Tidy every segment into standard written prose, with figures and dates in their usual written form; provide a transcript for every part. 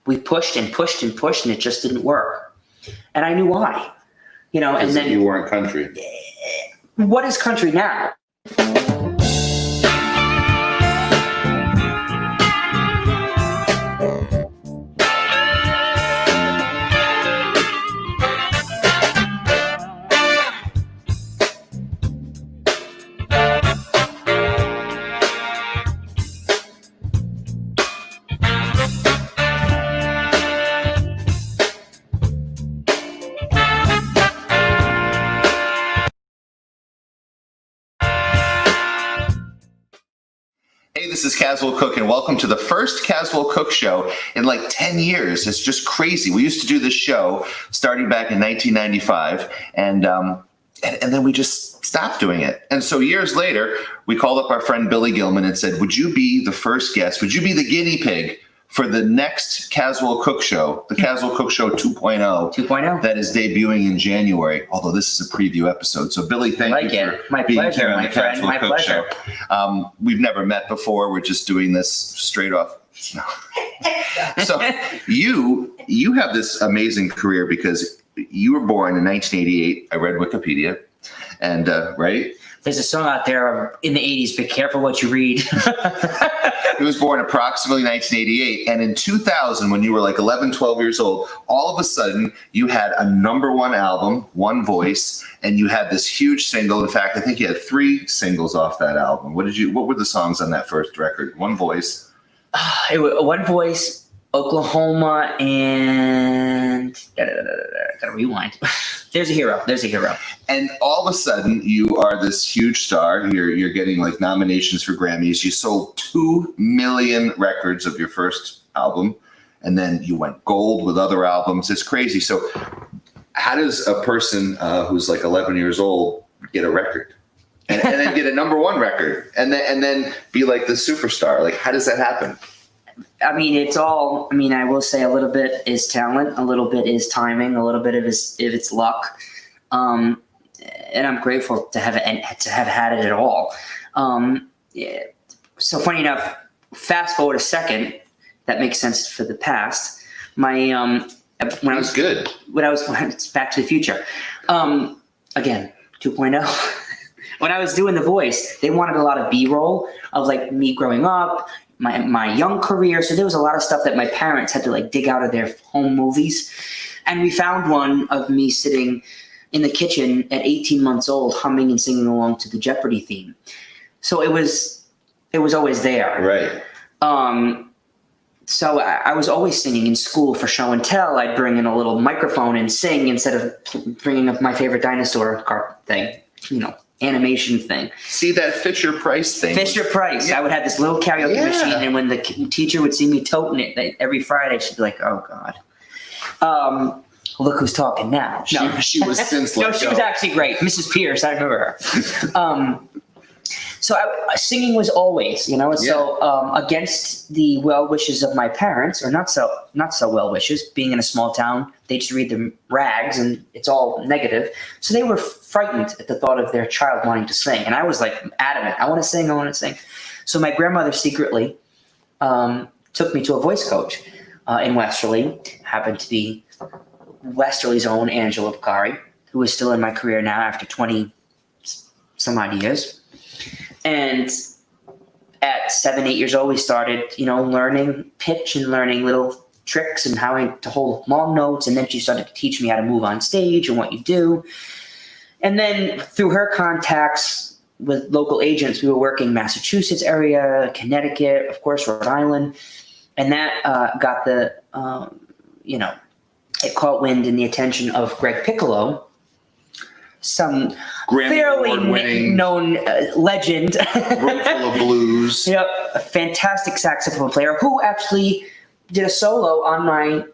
we pushed and pushed and pushed, and it just didn't work. And I knew why. And then you weren't country. What is country now? Hey, this is Caswell Cooke, and welcome to the first Caswell Cooke Show in like 10 years. It's just crazy. We used to do this show starting back in 1995, and then we just stopped doing it. And so years later, we called up our friend Billy Gilman and said, would you be the first guest? Would you be the guinea pig for the next Caswell Cooke Show, the Caswell Cooke Show 2.0, 2.0, that is debuting in January, although this is a preview episode. So, Billy, thank you for being here on the Caswell Cooke Show. We've never met before. We're just doing this straight off. No. So, you have this amazing career because you were born in 1988. I read Wikipedia, and right? There's a song out there in the 80s, be careful what you read. He was born approximately 1988. And in 2000, when you were like 11, 12 years old, all of a sudden you had a #1 album, One Voice, and you had this huge single. In fact, I think you had 3 singles off that album. What were the songs on that first record? One Voice. It was One Voice, Oklahoma, and gotta rewind. There's a hero. And all of a sudden, you are this huge star. You're getting like nominations for Grammys. You sold 2 million records of your first album, and then you went gold with other albums. It's crazy. So, how does a person who's like 11 years old get a record, and then get a #1 record, and then be like the superstar? Like, how does that happen? I will say a little bit is talent, a little bit is timing, a little bit of it's luck. And I'm grateful to have had it at all. Yeah. So funny enough, fast forward a second, that makes sense for the past. It's Back to the Future. Again, 2.0. When I was doing The Voice, they wanted a lot of B-roll of like me growing up, my young career. So there was a lot of stuff that my parents had to like dig out of their home movies. And we found one of me sitting in the kitchen at 18 months old, humming and singing along to the Jeopardy theme. So it was always there. Right. So I was always singing in school for show and tell. I'd bring in a little microphone and sing instead of bringing up my favorite dinosaur thing, animation thing. See that Fisher-Price thing? Fisher-Price. Yeah. I would have this little karaoke machine, and when the teacher would see me toting it every Friday, she'd be like, "Oh God, look who's talking now." She was since let go. She was actually great, Mrs. Pierce. I remember her. So singing was always, So against the well wishes of my parents, or not so well wishes, being in a small town, they just read the rags and it's all negative. So they were frightened at the thought of their child wanting to sing, and I was like adamant, I want to sing. So my grandmother secretly took me to a voice coach in Westerly. Happened to be Westerly's own Angela Bakari, who is still in my career now after 20 some odd years. And at 7, 8 years old, we started, learning pitch and learning little tricks and how to hold long notes. And then she started to teach me how to move on stage and what you do. And then through her contacts with local agents, we were working Massachusetts area, Connecticut, of course, Rhode Island. And that got it caught wind in the attention of Greg Piccolo, some fairly known legend. Room full of blues. A fantastic saxophone player who actually did a solo on my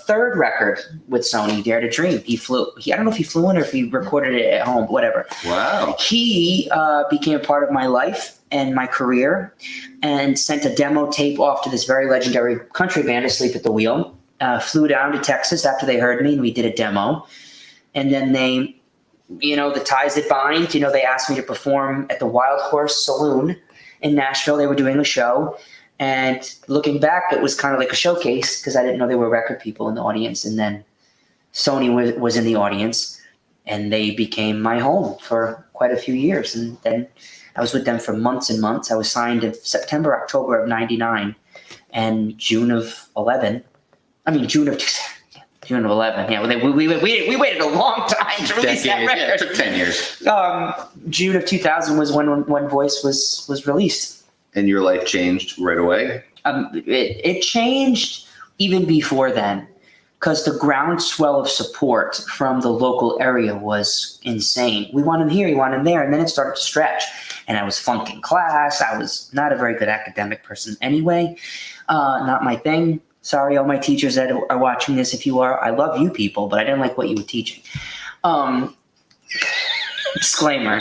3rd record with Sony, Dare to Dream. I don't know if he flew in or if he recorded it at home, whatever. Wow. He became a part of my life and my career and sent a demo tape off to this very legendary country band, Asleep at the Wheel. Flew down to Texas after they heard me, and we did a demo. And then they, the ties that bind, they asked me to perform at the Wild Horse Saloon in Nashville. They were doing a show. And looking back, it was kind of like a showcase because I didn't know there were record people in the audience. And then Sony was in the audience, and they became my home for quite a few years. And then I was with them for months and months. I was signed in October of 99, and June of 11. June of 11. Yeah, we waited a long time to release that record. Yeah, it took 10 years. June of 2000 was when One Voice was released. And your life changed right away? It changed even before then, because the groundswell of support from the local area was insane. We want him here, we want him there, and then it started to stretch. And I was flunking class. I was not a very good academic person anyway. Not my thing. Sorry, all my teachers that are watching this, if you are, I love you people, but I didn't like what you were teaching. Disclaimer.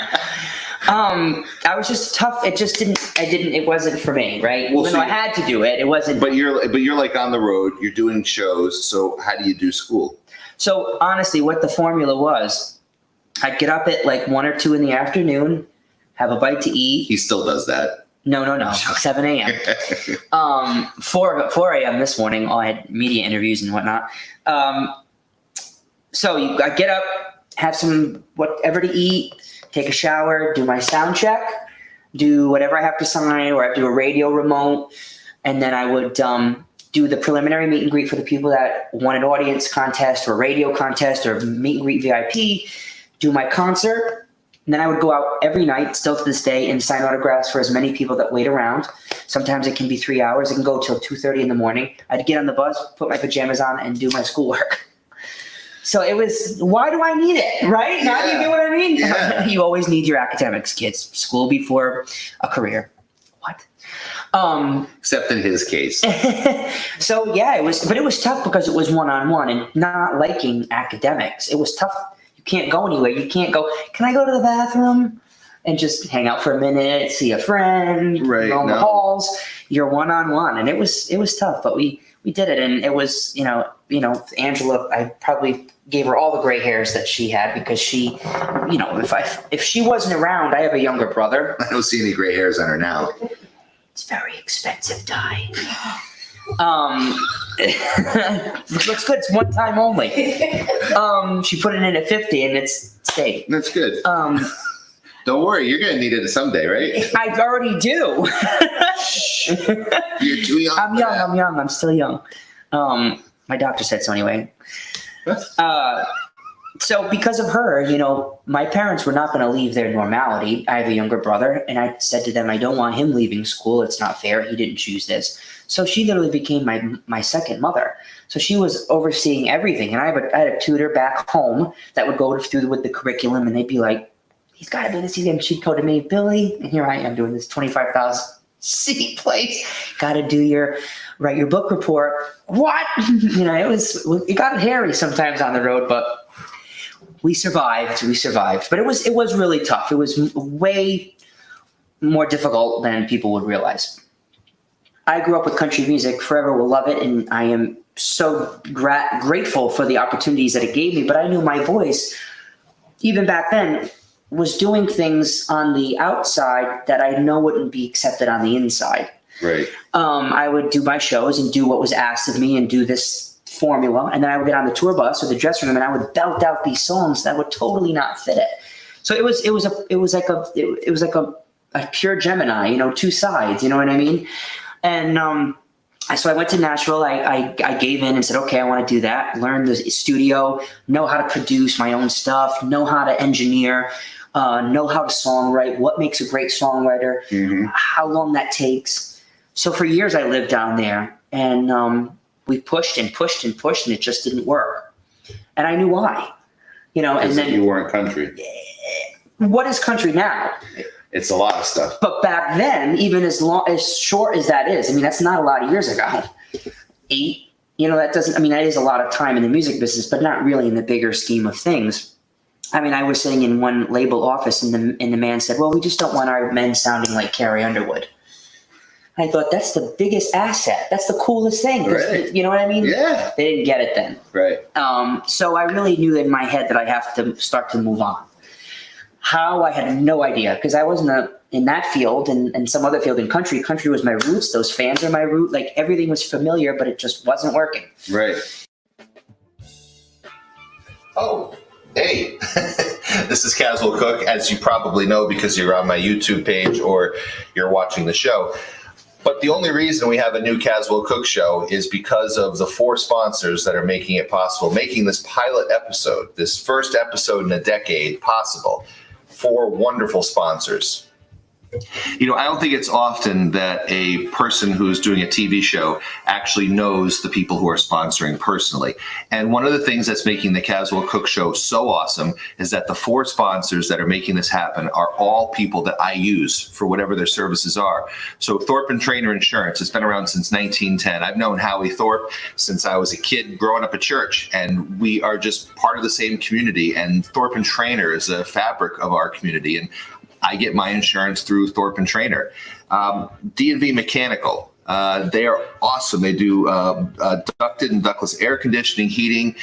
I was just tough. It wasn't for me, right? Well, Even though I had to do it, it wasn't. But you're like on the road, you're doing shows, so how do you do school? So honestly, what the formula was, I'd get up at like 1 or 2 in the afternoon, have a bite to eat. He still does that. No. 7 a.m. 4 a.m. this morning. I had media interviews and whatnot. So I get up, have some whatever to eat, take a shower, do my sound check, do whatever I have to sign, or I have to do a radio remote, and then I would do the preliminary meet and greet for the people that won an audience contest or radio contest or meet and greet VIP, do my concert. And then I would go out every night, still to this day, and sign autographs for as many people that wait around. Sometimes it can be 3 hours. It can go till 2:30 in the morning. I'd get on the bus, put my pajamas on, and do my schoolwork. So it was, why do I need it, right? Now you get what I mean? Yeah. You always need your academics, kids. School before a career. What? Except in his case. So yeah, it was tough because it was one-on-one and not liking academics. It was tough. Can't go anywhere. You can't go, can I go to the bathroom and just hang out for a minute, see a friend, roam the halls? You're one-on-one. And it was tough, but we did it. And it was, Angela, I probably gave her all the gray hairs that she had because she, if she wasn't around, I have a younger brother. I don't see any gray hairs on her now. It's very expensive dye. Looks good. It's one time only. She put it in at 50 and it's stayed. That's good. Don't worry, you're gonna need it someday, right? I already do. You're too young. I'm young. I'm still young. My doctor said so anyway. So because of her, my parents were not going to leave their normality. I have a younger brother, and I said to them, I don't want him leaving school. It's not fair. He didn't choose this. So she literally became my second mother. So she was overseeing everything. And I had a tutor back home that would go through with the curriculum, and they'd be like, he's got to do this. He's going to cheat code to me, Billy. And here I am doing this 25,000 seat place. Got to write your book report. What? It got hairy sometimes on the road, but we survived. But it was really tough. It was way more difficult than people would realize. I grew up with country music, forever will love it, and I am so grateful for the opportunities that it gave me. But I knew my voice, even back then, was doing things on the outside that I know wouldn't be accepted on the inside. Right. I would do my shows and do what was asked of me and do this formula, and then I would get on the tour bus or the dressing room and I would belt out these songs that would totally not fit it. So it was like a pure Gemini, two sides, you know what I mean? And so I went to Nashville. I gave in and said, okay, I want to do that. Learn the studio, know how to produce my own stuff, know how to engineer, know how to songwrite, what makes a great songwriter, how long that takes. So for years I lived down there, and we pushed and pushed and pushed, and it just didn't work. And I knew why. And then you weren't country. What is country now? It's a lot of stuff. But back then, even as short as that is, that's not a lot of years ago. 8, that is a lot of time in the music business, but not really in the bigger scheme of things. I was sitting in one label office, and the man said, well, we just don't want our men sounding like Carrie Underwood. I thought, that's the biggest asset. That's the coolest thing. Right. You know what I mean? Yeah. They didn't get it then. Right. So I really knew in my head that I have to start to move on. How, I had no idea, because I wasn't in that field and some other field in country. Country was my roots. Those fans are my root. Like, everything was familiar, but it just wasn't working. Right. Oh, hey. This is Caswell Cooke, as you probably know because you're on my YouTube page or you're watching the show. But the only reason we have a new Caswell Cooke Show is because of the 4 sponsors that are making it possible, making this pilot episode, this first episode in a decade, possible. 4 wonderful sponsors. You know, I don't think it's often that a person who's doing a TV show actually knows the people who are sponsoring personally. And one of the things that's making the Caswell Cooke Show so awesome is that the 4 sponsors that are making this happen are all people that I use for whatever their services are. So Thorpe & Trainer Insurance has been around since 1910. I've known Howie Thorpe since I was a kid growing up at church, and we are just part of the same community. And Thorpe & Trainer is a fabric of our community. And I get my insurance through Thorpe & Trainer. D&V Mechanical, they are awesome. They do ducted and ductless air conditioning, heating,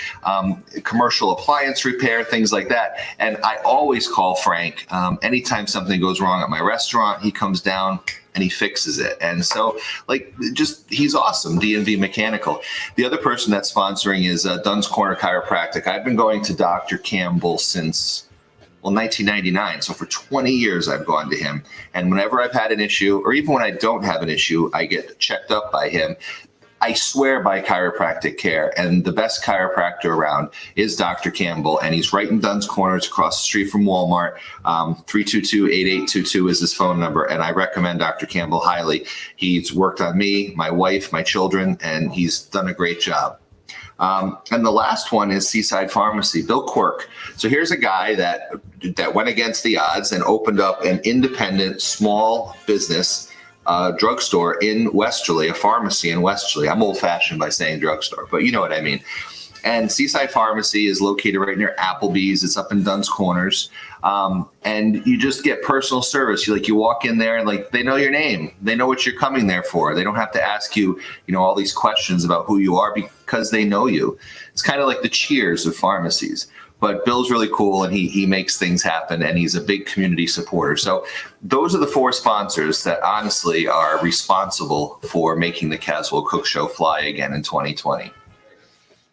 commercial appliance repair, things like that. And I always call Frank anytime something goes wrong at my restaurant. He comes down and he fixes it. And so, like, just, he's awesome, D&V Mechanical. The other person that's sponsoring is Dunn's Corner Chiropractic. I've been going to Dr. Campbell since 1999. So for 20 years, I've gone to him. And whenever I've had an issue, or even when I don't have an issue, I get checked up by him. I swear by chiropractic care. And the best chiropractor around is Dr. Campbell. And he's right in Dunn's Corner. It's across the street from Walmart. 322-8822 is his phone number. And I recommend Dr. Campbell highly. He's worked on me, my wife, my children, and he's done a great job. And the last one is Seaside Pharmacy, Bill Quirk. So here's a guy that went against the odds and opened up an independent small business drugstore in Westerly, a pharmacy in Westerly. I'm old-fashioned by saying drugstore, but you know what I mean. And Seaside Pharmacy is located right near Applebee's. It's up in Dunn's Corners. And you just get personal service. You walk in there and they know your name. They know what you're coming there for. They don't have to ask you, all these questions about who you are because they know you. It's kind of like the Cheers of pharmacies. But Bill's really cool, and he makes things happen, and he's a big community supporter. So those are the 4 sponsors that honestly are responsible for making the Caswell Cooke Show fly again in 2020.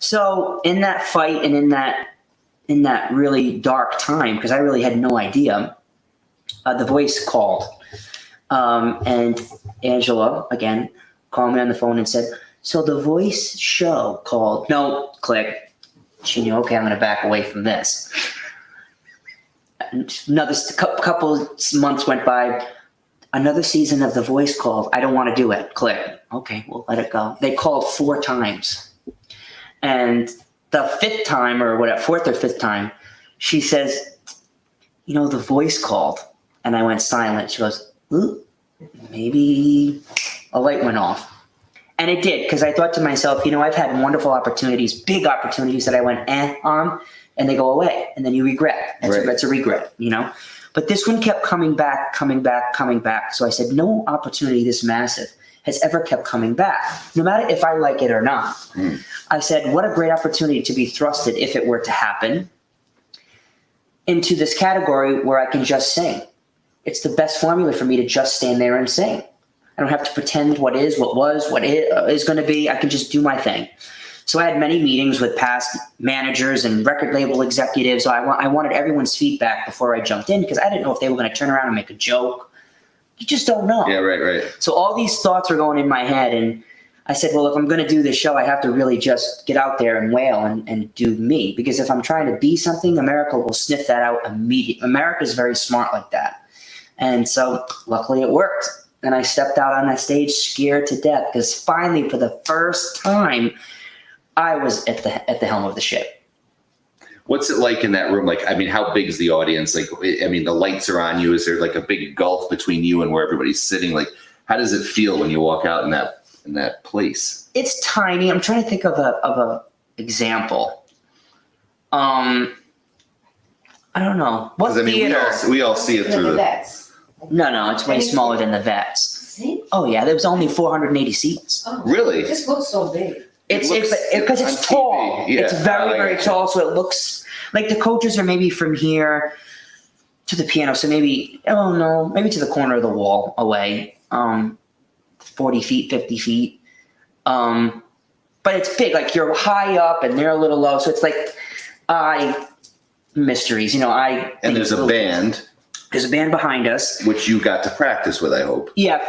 So in that fight and in that really dark time, because I really had no idea, The Voice called. And Angela, again, called me on the phone and said, so The Voice show called. No, click. She knew, okay, I'm going to back away from this. Another couple months went by. Another season of The Voice called. I don't want to do it. Click. Okay, we'll let it go. They called 4 times. And the 5th time, or whatever, 4th or 5th time, she says, The Voice called. And I went silent. She goes, ooh, maybe a light went off. And it did, because I thought to myself, I've had wonderful opportunities, big opportunities that I went on, and they go away. And then you regret. That's a regret, But this one kept coming back. So I said, no opportunity this massive has ever kept coming back, no matter if I like it or not. I said, what a great opportunity to be thrusted, if it were to happen, into this category where I can just sing. It's the best formula for me to just stand there and sing. I don't have to pretend what is, what was, what is going to be. I can just do my thing. So I had many meetings with past managers and record label executives. So I wanted everyone's feedback before I jumped in, because I didn't know if they were going to turn around and make a joke. You just don't know. Yeah, right. So all these thoughts were going in my head, and I said, well, if I'm going to do this show, I have to really just get out there and wail and do me. Because if I'm trying to be something, America will sniff that out immediately. America's very smart like that. And so luckily it worked. And I stepped out on that stage scared to death, because finally, for the first time, I was at the helm of the ship. What's it like in that room? How big is the audience? The lights are on you. Is there a big gulf between you and where everybody's sitting? How does it feel when you walk out in that place? It's tiny. I'm trying to think of a example. I don't know. What theater? We all see it through the vets. No, it's way smaller than the vets. See? Oh yeah, there was only 480 seats. Oh, Really? It just looks so big. It's because it's tall. Yeah, it's very tall, so it looks like the coaches are maybe from here to the piano. So maybe to the corner of the wall away, 40 feet, 50 feet. But it's big, like you're high up and they're a little low. So it's like mysteries, And there's a band. There's a band behind us. Which you got to practice with, I hope. Yeah,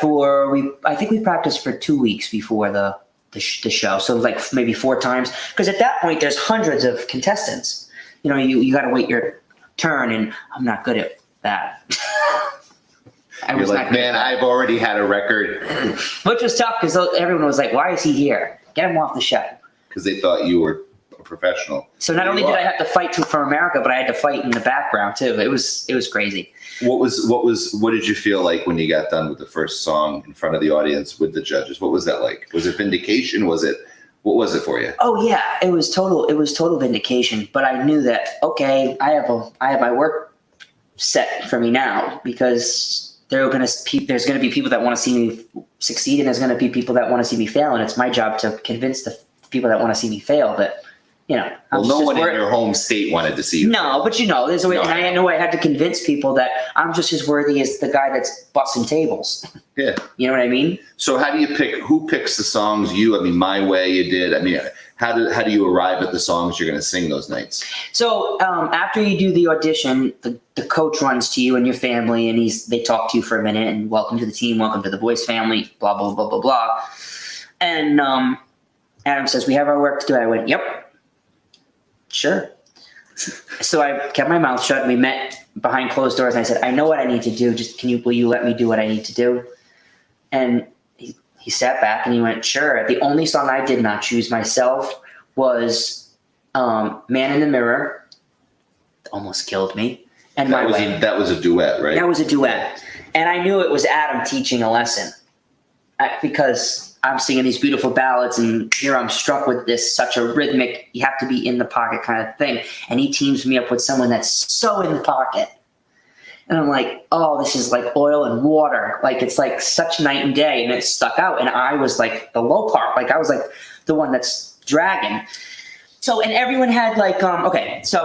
I think we practiced for 2 weeks before the show. So like maybe 4 times. Because at that point, there's hundreds of contestants. You got to wait your turn, and I'm not good at that. You're like, man, I've already had a record. Which was tough because everyone was like, why is he here? Get him off the show. Because they thought you were a professional. So not only did I have to fight for America, but I had to fight in the background too. It was crazy. What did you feel like when you got done with the first song in front of the audience with the judges? What was that like? Was it vindication? What was it for you? Oh yeah, it was total vindication. But I knew that, okay, I have my work set for me now, because there's going to be people that want to see me succeed, and there's going to be people that want to see me fail. And it's my job to convince the people that want to see me fail that, well, no one in your home state wanted to see you. No, but there's a way, and I know I had to convince people that I'm just as worthy as the guy that's bussing tables. Yeah. You know what I mean? So how do you who picks the songs? My Way you did. How do you arrive at the songs you're going to sing those nights? So after you do the audition, the coach runs to you and your family, and they talk to you for a minute, and welcome to the team, welcome to the Voice family, blah, blah, blah, blah, blah. And Adam says, we have our work to do. I went, yep. Sure. So I kept my mouth shut, and we met behind closed doors, and I said, I know what I need to do. Just will you let me do what I need to do? And he sat back and he went, sure. The only song I did not choose myself was Man in the Mirror. Almost killed me. And My Way. That was a duet, right? That was a duet. And I knew it was Adam teaching a lesson, because I'm singing these beautiful ballads, and here I'm struck with such a rhythmic, you have to be in the pocket kind of thing. And he teams me up with someone that's so in the pocket. And I'm like, oh, this is like oil and water. Like, it's like such night and day. And it stuck out. And I was like the low part. Like, I was like the one that's dragging. So, and everyone had like, okay, so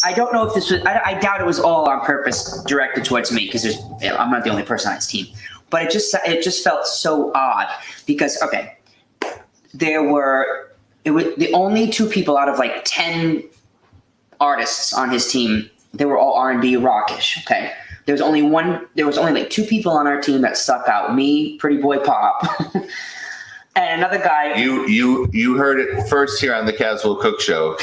I don't know if this was, I doubt it was all on purpose directed towards me, because I'm not the only person on this team. But it just felt so odd, because, okay, it was the only 2 people out of like 10 artists on his team. They were all R&B rockish. Okay, there was only like 2 people on our team that stuck out. Me, Pretty Boy Pop, and another guy. You heard it first here on the Caswell Cooke Show.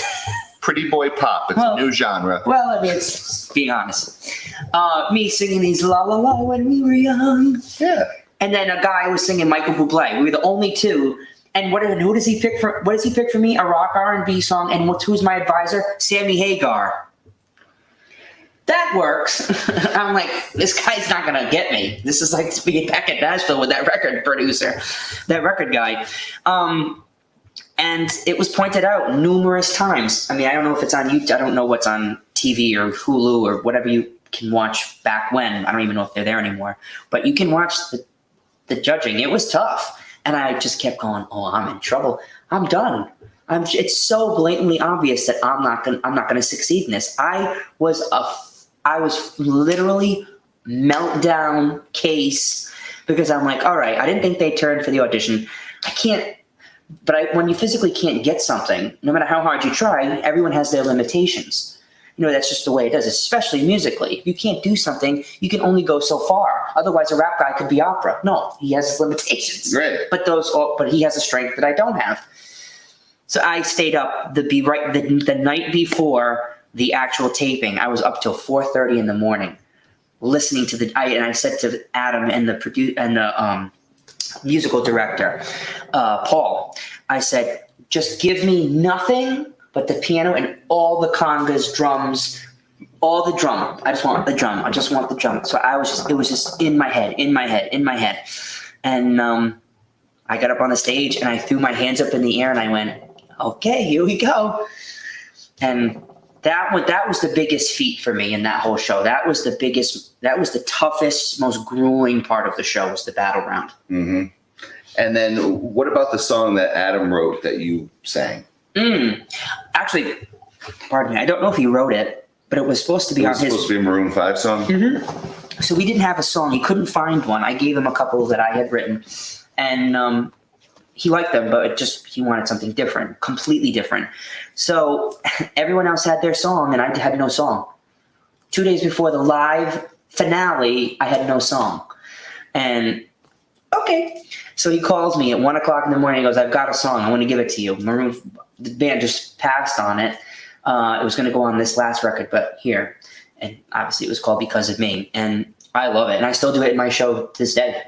Pretty Boy Pop. It's a new genre. Well, it's being honest. Me singing these la la la when we were young. Yeah. And then a guy was singing Michael Bublé. We were the only 2. And who does he pick for? What does he pick for me? A rock R&B song. And who's my advisor? Sammy Hagar. That works. I'm like, this guy's not going to get me. This is like being back at Nashville with that record producer, that record guy. And it was pointed out numerous times. I don't know if it's on YouTube. I don't know what's on TV or Hulu or whatever you can watch back when. I don't even know if they're there anymore. But you can watch the judging. It was tough. And I just kept going, oh, I'm in trouble. I'm done. It's so blatantly obvious that I'm not gonna succeed in this. I was literally meltdown case, because I'm like, all right, I didn't think they turned for the audition. I can't. But when you physically can't get something, no matter how hard you try, everyone has their limitations. That's just the way it is, especially musically. If you can't do something, you can only go so far. Otherwise, a rap guy could be opera. No, he has his limitations. Right. But he has a strength that I don't have. So I stayed up the night before the actual taping. I was up till 4:30 in the morning, listening to and I said to Adam and the musical director, Paul, I said, just give me nothing but the piano and all the congas, drums, all the drum. I just want the drum. I just want the drum. So it was just in my head. And I got up on the stage and I threw my hands up in the air and I went, okay, here we go. And that was the biggest feat for me in that whole show. That was the toughest, most grueling part of the show, was the battle round. Mm-hmm. And then what about the song that Adam wrote that you sang? Actually, pardon me, I don't know if he wrote it. but it was supposed to be It on was his. supposed to be a Maroon 5 song? So we didn't have a song. He couldn't find one. I gave him a couple that I had written, and he liked them, but he wanted something different, completely different. So everyone else had their song, and I had no song. 2 days before the live finale, I had no song. And okay. So he calls me at 1 o'clock in the morning. He goes, "I've got a song. I want to give it to you." The band just passed on it. It was going to go on this last record, but here. And obviously it was called Because of Me. And I love it. And I still do it in my show to this day.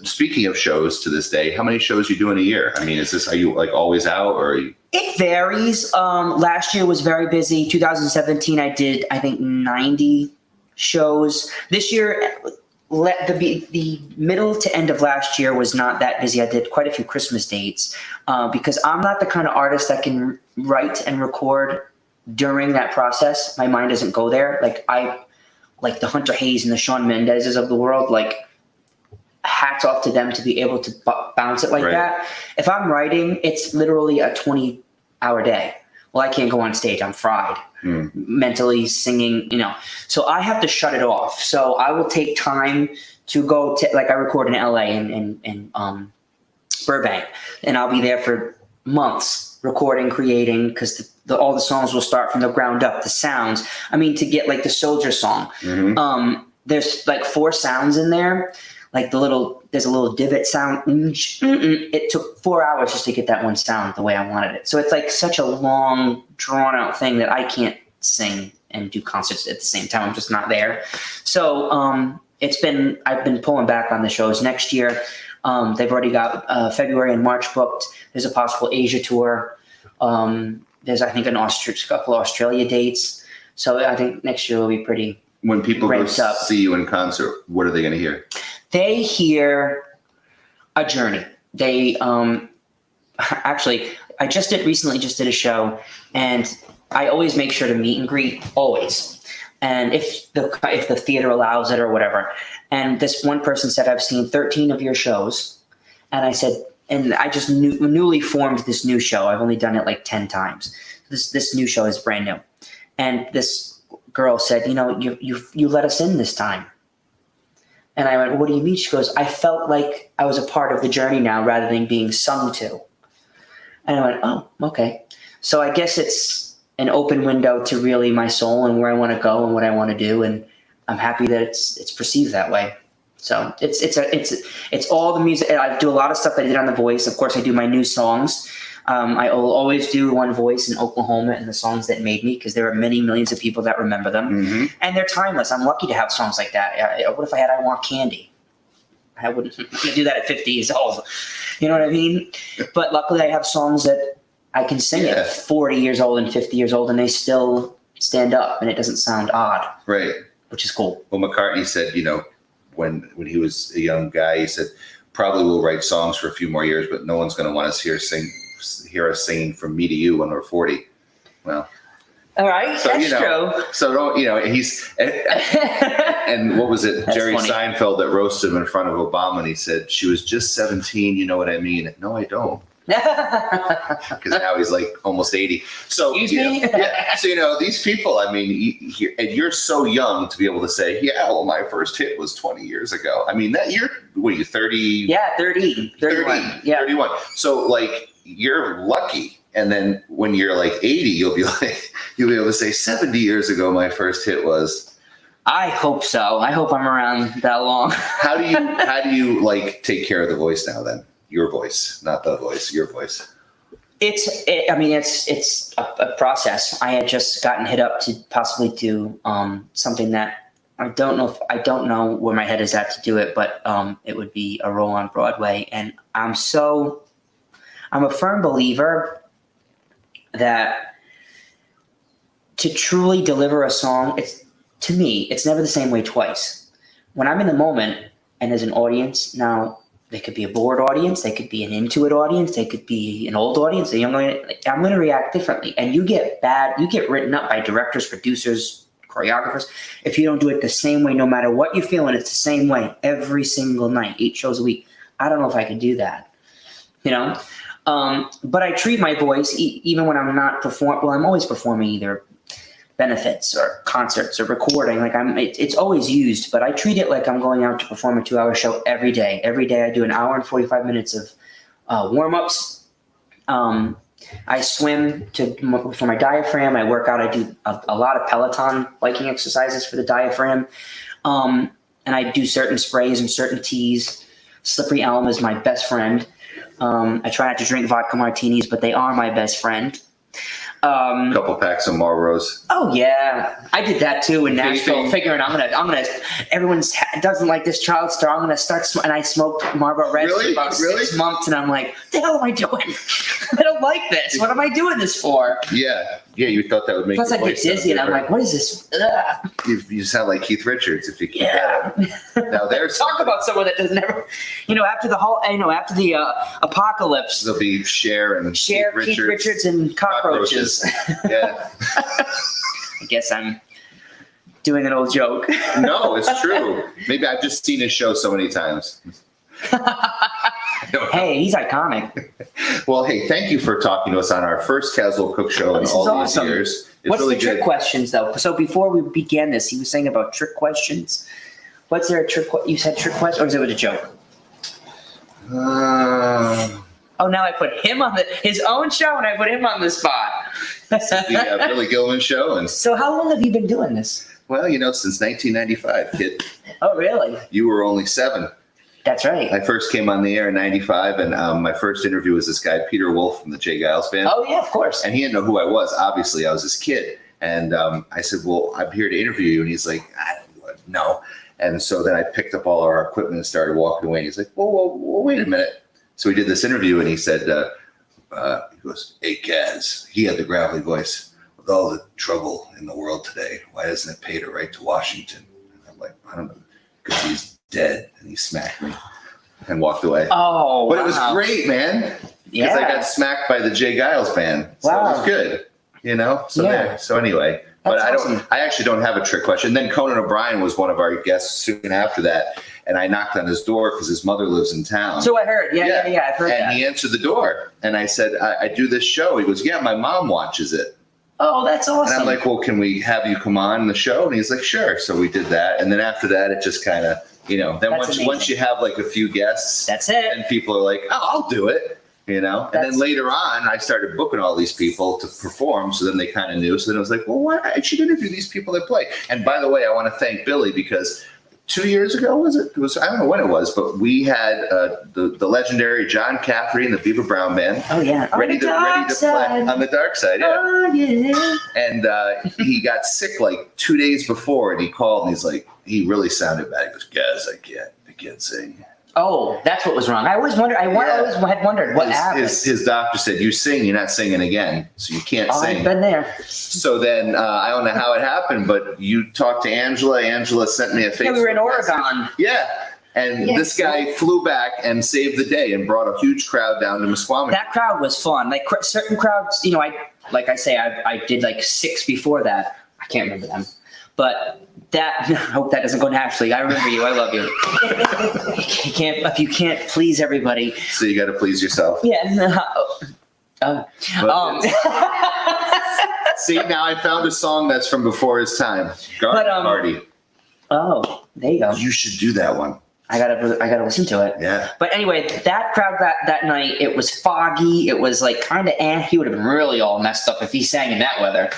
Speaking of shows to this day, how many shows you do in a year? I mean, are you like always out, or are you? It varies. Last year was very busy. 2017, I did, I think, 90 shows. This year, the middle to end of last year was not that busy. I did quite a few Christmas dates because I'm not the kind of artist that can write and record during that process. My mind doesn't go there. Like the Hunter Hayes and the Shawn Mendezes of the world, like hats off to them to be able to bounce it like that. If I'm writing, it's literally a 20-hour day. Well, I can't go on stage. I'm fried mentally, singing, So I have to shut it off. So I will take time to go to, like I record in LA and Burbank, and I'll be there for months recording, creating, because all the songs will start from the ground up. The sounds, to get like the Soldier song, there's like 4 sounds in there. Like there's a little divot sound. It took 4 hours just to get that one sound the way I wanted it. So it's like such a long, drawn out thing that I can't sing and do concerts at the same time. I'm just not there. So I've been pulling back on the shows. Next year, they've already got February and March booked. There's a possible Asia tour. There's, I think, a couple Australia dates. So I think next year will be pretty. When people go up. See you in concert, what are they going to hear? They hear a journey. They actually, I recently did a show, and I always make sure to meet and greet, always. And if the theater allows it or whatever. And this one person said, "I've seen 13 of your shows," and I said. And I just newly formed this new show. I've only done it like 10 times. This new show is brand new. And this girl said, you let us in this time. And I went, "What do you mean?" She goes, "I felt like I was a part of the journey now rather than being sung to." And I went, "Oh, okay." So I guess it's an open window to really my soul and where I want to go and what I want to do. And I'm happy that it's perceived that way. So it's all the music. I do a lot of stuff that I did on The Voice. Of course, I do my new songs. I will always do One Voice in Oklahoma and the songs that made me, because there are many millions of people that remember them, and they're timeless. I'm lucky to have songs like that. What if I had I Want Candy? I wouldn't do that at 50 years old. You know what I mean? But luckily, I have songs that I can sing at 40 years old and 50 years old, and they still stand up, and it doesn't sound odd. Right. Which is cool. Well, McCartney said, when he was a young guy, he said, "Probably we'll write songs for a few more years, but no one's going to want to hear us singing From Me to You when we're 40. Well, all right, so, that's true. So don't, he's and what was it? That's Jerry funny. Seinfeld that roasted him in front of Obama, and he said, "She was just 17. You know what I mean?" No, I don't. Because now he's like almost 80. So, Excuse me? So, these people, and you're so young to be able to say, "Yeah, well, my first hit was 20 years ago." I mean, what are you, 30? Yeah, 30. 31. Yeah. 31. So, like, you're lucky. And then when you're like 80, you'll be able to say, 70 years ago, my first hit was. I hope so. I hope I'm around that long. How do you like take care of the voice now then? Your voice, not The Voice, your voice. It's a process. I had just gotten hit up to possibly do something that I don't know where my head is at to do it, but it would be a role on Broadway. And I'm a firm believer that to truly deliver a song, to me, it's never the same way twice. When I'm in the moment and there's an audience, now they could be a bored audience, they could be an into it audience, they could be an old audience, I'm going to react differently. And you get written up by directors, producers, choreographers, if you don't do it the same way, no matter what you're feeling, it's the same way every single night, 8 shows a week. I don't know if I could do that, but I treat my voice, even when I'm not performing, well, I'm always performing either benefits or concerts or recording. Like it's always used, but I treat it like I'm going out to perform a 2-hour show every day. Every day I do an hour and 45 minutes of warm-ups. I swim for my diaphragm. I work out. I do a lot of Peloton biking exercises for the diaphragm. And I do certain sprays and certain teas. Slippery Elm is my best friend. I try not to drink vodka martinis, but they are my best friend. A couple packs of Marlboros. Oh yeah, I did that too in Nashville. Figuring I'm gonna. Everyone's doesn't like this child star. I'm gonna start. And I smoked Marlboro Reds for about 6 months, and I'm like, what the hell am I doing? I don't like this. What am I doing this for? Yeah. You thought that would make. Plus, I get dizzy, and I'm like, what is this? You sound like Keith Richards if you keep that up. Now there's talk about someone that doesn't ever. After the apocalypse, there'll be Cher, Keith Richards, and cockroaches. Yeah. I guess I'm doing an old joke. No, it's true. Maybe I've just seen his show so many times. Hey, he's iconic. Well, hey, thank you for talking to us on our first Caswell Cooke Show in all these years. What's really the trick questions, though? So before we began this, he was saying about trick questions. What's there a trick? You said trick question, or is it a joke? Oh, now I put him on his own show, and I put him on the spot. This is the Billy Gilman show. And so how long have you been doing this? Well, since 1995, kid. Oh, really? You were only 7. That's right. I first came on the air in 95, and my first interview was this guy, Peter Wolf from the Jay Giles Band. Oh, yeah, of course. And he didn't know who I was. Obviously, I was his kid. And I said, well, I'm here to interview you. And he's like, no. And so then I picked up all our equipment and started walking away. And he's like, whoa, wait a minute. So we did this interview, and he said, he goes, hey, Kaz. He had the gravelly voice. With all the trouble in the world today, why doesn't it pay to write to Washington? And I'm like, I don't know, because he's dead. And he smacked me and walked away. Oh, but it was great, man. Because I got smacked by the Jay Giles Band. So it was good, So anyway, but I actually don't have a trick question. And then Conan O'Brien was one of our guests soon after that. And I knocked on his door because his mother lives in town. So I heard. Yeah, I've heard that. And he answered the door. And I said, I do this show. He goes, yeah, my mom watches it. Oh, that's awesome. And I'm like, well, can we have you come on the show? And he's like, sure. So we did that. And then after that, it just kind of, then once you have like a few guests. That's it. And people are like, oh, I'll do it. And then later on, I started booking all these people to perform. So then they kind of knew. So then I was like, well, I should interview these people that play. And by the way, I want to thank Billy because 2 years ago, was it? I don't know when it was, but we had the legendary John Cafferty and the Beaver Brown Band. Oh yeah, ready to play on the dark side. Yeah. Oh yeah. And he got sick like 2 days before, and he called, and he's like, he really sounded bad. He goes, guys, I can't sing. Oh, that's what was wrong. I always wondered. I always had wondered what happened. His doctor said, "You sing, you're not singing again, so you can't sing." I've been there. So then I don't know how it happened, but you talked to Angela. Angela sent me a Facebook. Yeah, we were in Oregon. Message. Yeah, and this guy flew back and saved the day and brought a huge crowd down to Musqueamish. That crowd was fun. Like certain crowds, I did like 6 before that. I can't remember them, but. I hope that doesn't go naturally. I remember you. I love you. If you can't please everybody. So you got to please yourself. Yeah. See, now I found a song that's from before his time. Garden Party. Oh, there you go. You should do that one. I gotta listen to it. Yeah. But anyway, that crowd that night, it was foggy. It was like kind of he would have been really all messed up if he sang in that weather.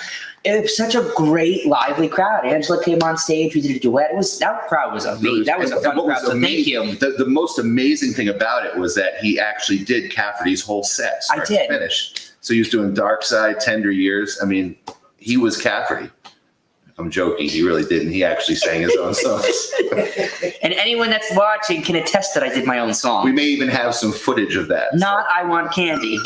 It was such a great, lively crowd. Angela came on stage. We did a duet. That crowd was amazing. That was a fun crowd. So thank you. The most amazing thing about it was that he actually did Cafferty's whole set. I did. Finish. So he was doing Dark Side, Tender Years. I mean, he was Cafferty. I'm joking. He really didn't. He actually sang his own songs. And anyone that's watching can attest that I did my own song. We may even have some footage of that. Not I Want Candy.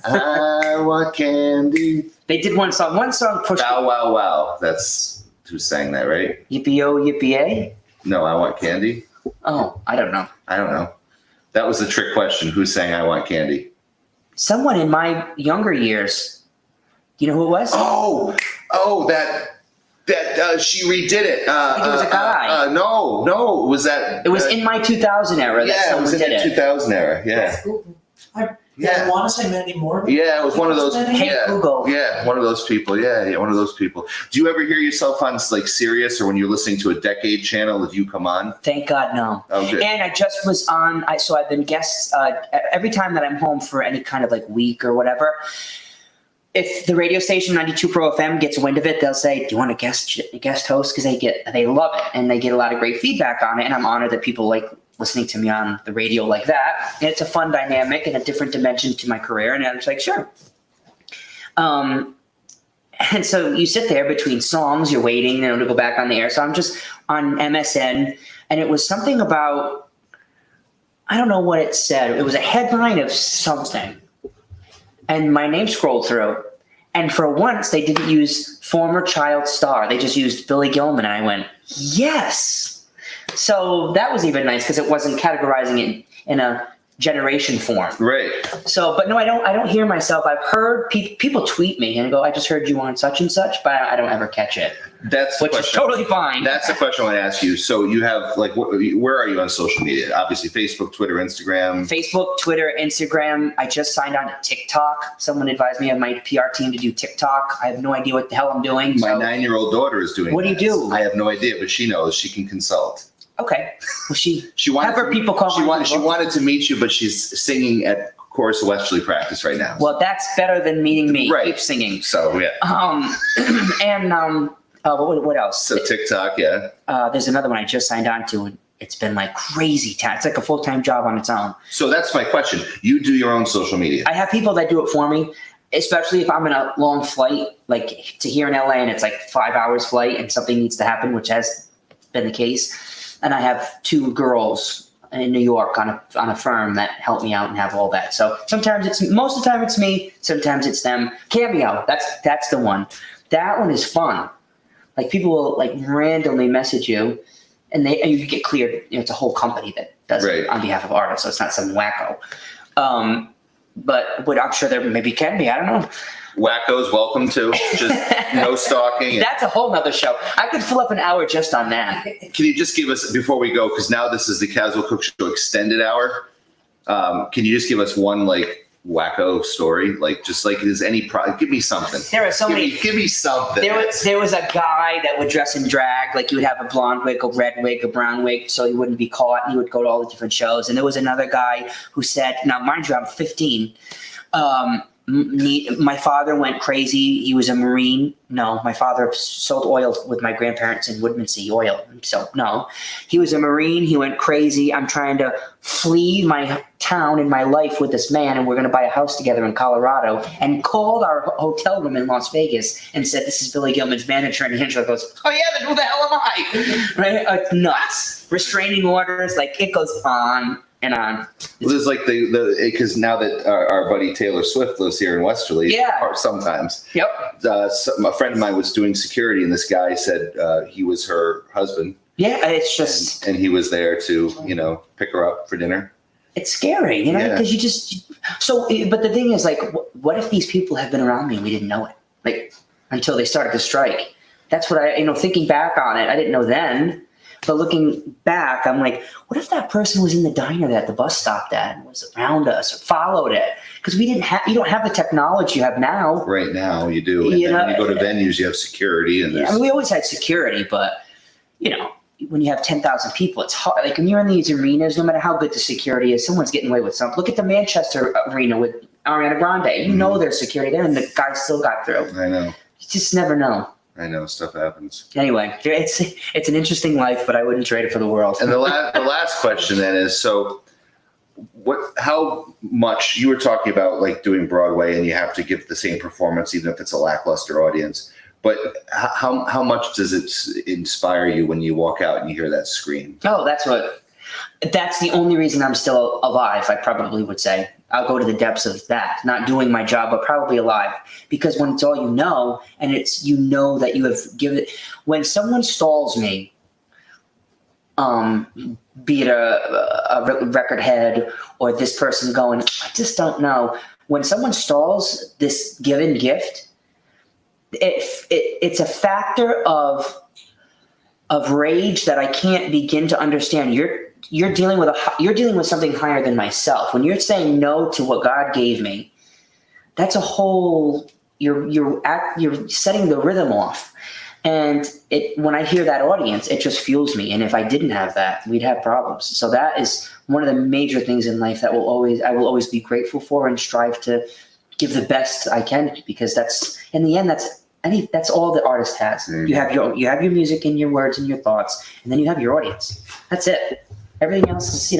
I Want Candy. They did one song. One song pushed. Bow Wow Wow. That's who sang that, right? Yippee-oh, yippee-ay? No, I Want Candy. Oh, I don't know. That was the trick question. Who sang I Want Candy? Someone in my younger years. You know who it was? Oh, that she redid it. I think it was a guy. No, was that? It was in my 2000 era. Yeah, it was in the 2000 era. Yeah. Yeah. I want to say Mandy Moore. Yeah, it was one of those. Hey, Yeah, Google. yeah, one of those people. Yeah, one of those people. Do you ever hear yourself on like Sirius or when you're listening to a Decade channel? Did you come on? Thank God, no. Oh, good. And I just was on. So I've been guests every time that I'm home for any kind of like week or whatever. If the radio station 92 Pro FM gets wind of it, they'll say, "Do you want a guest host?" Because they love it and they get a lot of great feedback on it. And I'm honored that people like listening to me on the radio like that. And it's a fun dynamic and a different dimension to my career. And I was like, sure. And so you sit there between songs, you're waiting, to go back on the air. So I'm just on MSN, and it was something about, I don't know what it said. It was a headline of something. And my name scrolled through. And for once, they didn't use former child star. They just used Billy Gilman. And I went, yes. So that was even nice because it wasn't categorizing it in a generation form. Right. So, but no, I don't hear myself. I've heard people tweet me and go, "I just heard you on such and such," but I don't ever catch it. That's the which question. is totally fine. That's the question I want to ask you. So you have like, where are you on social media? Obviously, Facebook, Twitter, Instagram. Facebook, Twitter, Instagram. I just signed on to TikTok. Someone advised me of my PR team to do TikTok. I have no idea what the hell I'm doing. My 9-year-old daughter is doing. What do you do? I have no idea, but she knows. She can consult. Okay. Well, she wanted have her people call. She wanted to meet you, but she's singing at Chorus Westerly practice right now. Well, that's better than meeting me. Right. Keep singing. So yeah. What else? So TikTok, yeah. There's another one I just signed on to, and it's been like crazy. It's like a full-time job on its own. So that's my question. You do your own social media. I have people that do it for me, especially if I'm in a long flight, like to here in LA, and it's like 5 hours flight, and something needs to happen, which has been the case. And I have 2 girls in New York on a firm that help me out and have all that. So most of the time it's me, sometimes it's them. Cameo, that's the one. That one is fun. Like people will like randomly message you, and you get cleared. It's a whole company that does it on behalf of artists, so it's not some wacko. But I'm sure there maybe can be. I don't know. Wackos, welcome to just no stalking. That's a whole nother show. I could fill up an hour just on that. Can you just give us, before we go, because now this is the Caswell Cooke Show extended hour. Can you just give us one like wacko story? Like just like is any give me something. There are so many. Give me something. There was a guy that would dress in drag, like he would have a blonde wig, a red wig, a brown wig, so he wouldn't be caught. And he would go to all the different shows. And there was another guy who said, now mind you, I'm 15. My father went crazy. He was a Marine. No, my father sold oil with my grandparents in Woodmansee oil. So no, he was a Marine. He went crazy. I'm trying to flee my town and my life with this man, and we're going to buy a house together in Colorado, and called our hotel room in Las Vegas and said, "This is Billy Gilman's manager." And Angela goes, "Oh yeah, then who the hell am I?" Right? Nuts. Restraining orders. Like it goes on and on. Well, there's like because now that our buddy Taylor Swift lives here in Westerly, yeah, sometimes. Yep. A friend of mine was doing security, and this guy said he was her husband. Yeah, it's just, and he was there to pick her up for dinner. It's scary, because you just But the thing is, like, what if these people have been around me and we didn't know it, like until they started to strike? That's what thinking back on it, I didn't know then. But looking back, I'm like, what if that person was in the diner that the bus stopped at and was around us or followed it? Because you don't have the technology you have now. Right now, you do. And then when you go to venues, you have security. And we always had security, but when you have 10,000 people, it's hard. Like when you're in these arenas, no matter how good the security is, someone's getting away with something. Look at the Manchester arena with Ariana Grande. You know there's security there, and the guy still got through. I know. You just never know. I know, stuff happens. Anyway, it's an interesting life, but I wouldn't trade it for the world. And the last question then is, so how much you were talking about like doing Broadway and you have to give the same performance even if it's a lackluster audience, but how much does it inspire you when you walk out and you hear that scream? Oh, that's the only reason I'm still alive, I probably would say. I'll go to the depths of that, not doing my job, but probably alive. Because when it's all you know, and it's that you have given it. When someone stalls me, be it a record head or this person going, I just don't know. When someone stalls this given gift, it's a factor of rage that I can't begin to understand. you're dealing with something higher than myself. When you're saying no to what God gave me, that's a whole. You're setting the rhythm off, and when I hear that audience, it just fuels me. And if I didn't have that, we'd have problems. So that is one of the major things in life that I will always be grateful for and strive to give the best I can, because that's in the end that's all the artist has. Mm-hmm. You have your music and your words and your thoughts, and then you have your audience. That's it. Everything else is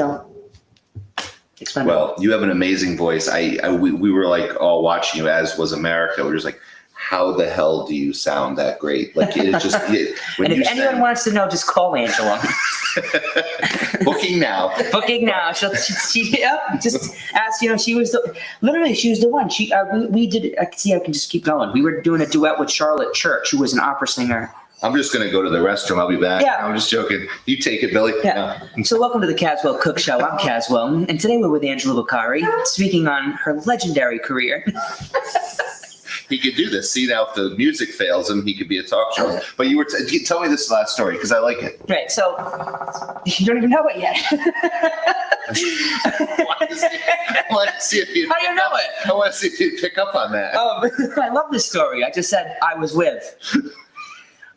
expendable. Well, you have an amazing voice. We were like all watching you, as was America. We were just like, how the hell do you sound that great? Like it's just. And if anyone wants to know, just call Angela. Booking now. Booking now. She just asked. She was the one. We did. I can just keep going. We were doing a duet with Charlotte Church, who was an opera singer. I'm just going to go to the restroom. I'll be back. Yeah. I'm just joking. You take it, Billy. Yeah. So welcome to the Caswell Cooke Show. I'm Caswell, and today we're with Angela Beccari, speaking on her legendary career. He could do this. See, now if the music fails him, he could be a talk show. But you were tell me this last story, because I like it. Right. So you don't even know it yet. I want to see if you. How do you know it? I want to see if you pick up on that. I love this story. I just said I was with.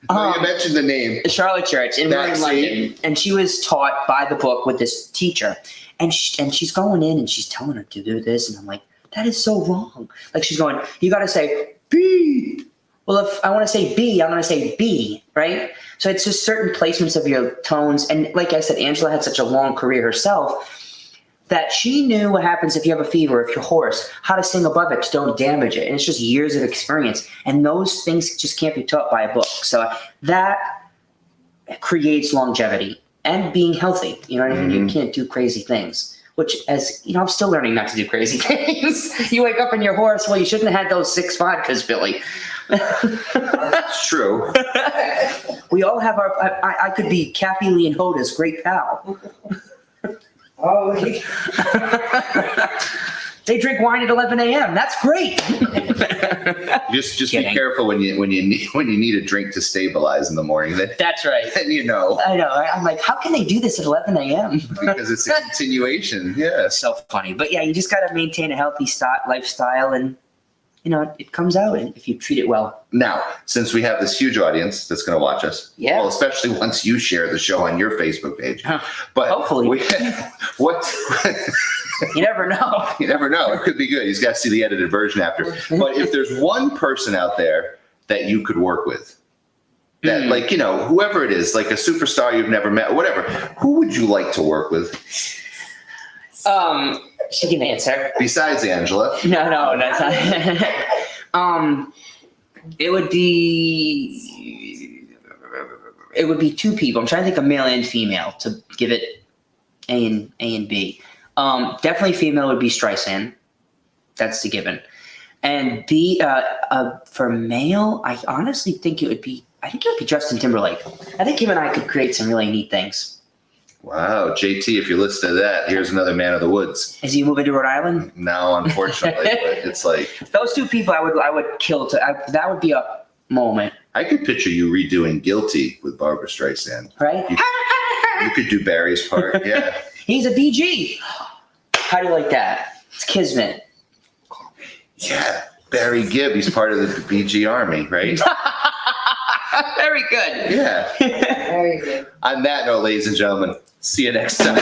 No, you mentioned the name. Charlotte Church in London, and she was taught by the book with this teacher, and she's going in and she's telling her to do this, and I'm like, that is so wrong. Like she's going, you got to say B. Well, if I want to say B, I'm going to say B, right? So it's just certain placements of your tones, and like I said, Angela had such a long career herself that she knew what happens if you have a fever, if you're hoarse, how to sing above it to don't damage it. And it's just years of experience. And those things just can't be taught by a book. So that creates longevity and being healthy. You know what I mean? You can't do crazy things, which, as you know, I'm still learning not to do crazy things. You wake up and you're hoarse. Well, you shouldn't have had those 6 vodkas, Billy. That's true. We all have I could be Kathy Lee and Hoda's great pal. Oh, they drink wine at 11 a.m. That's great. Just be careful when you need a drink to stabilize in the morning. That's right. Then you know. I know. I'm like, how can they do this at 11 a.m.? Because it's a continuation. Yeah. So funny. But yeah, you just got to maintain a healthy lifestyle, and it comes out if you treat it well. Now, since we have this huge audience that's going to watch us, yeah. Well, especially once you share the show on your Facebook page, but hopefully, what? You never know. You never know. It could be good. He's got to see the edited version after. But if there's one person out there that you could work with, that whoever it is, like a superstar you've never met, or whatever, who would you like to work with? She can answer. Besides Angela. No, that's not. It would be 2 people. I'm trying to think of male and female to give it A and B. Definitely female would be Streisand. That's the given. And B, for male, I honestly think it would be Justin Timberlake. I think him and I could create some really neat things. Wow, JT, if you're listening to that, here's another man of the woods. Is he moving to Rhode Island? No, unfortunately, but it's like those 2 people I would kill that would be a moment. I could picture you redoing Guilty with Barbara Streisand. Right? You could do Barry's part, yeah. He's a BG. How do you like that? It's kismet. Yeah, Barry Gibb, he's part of the BG Army, right? Very good. Yeah. very good. On that note, ladies and gentlemen, see you next time.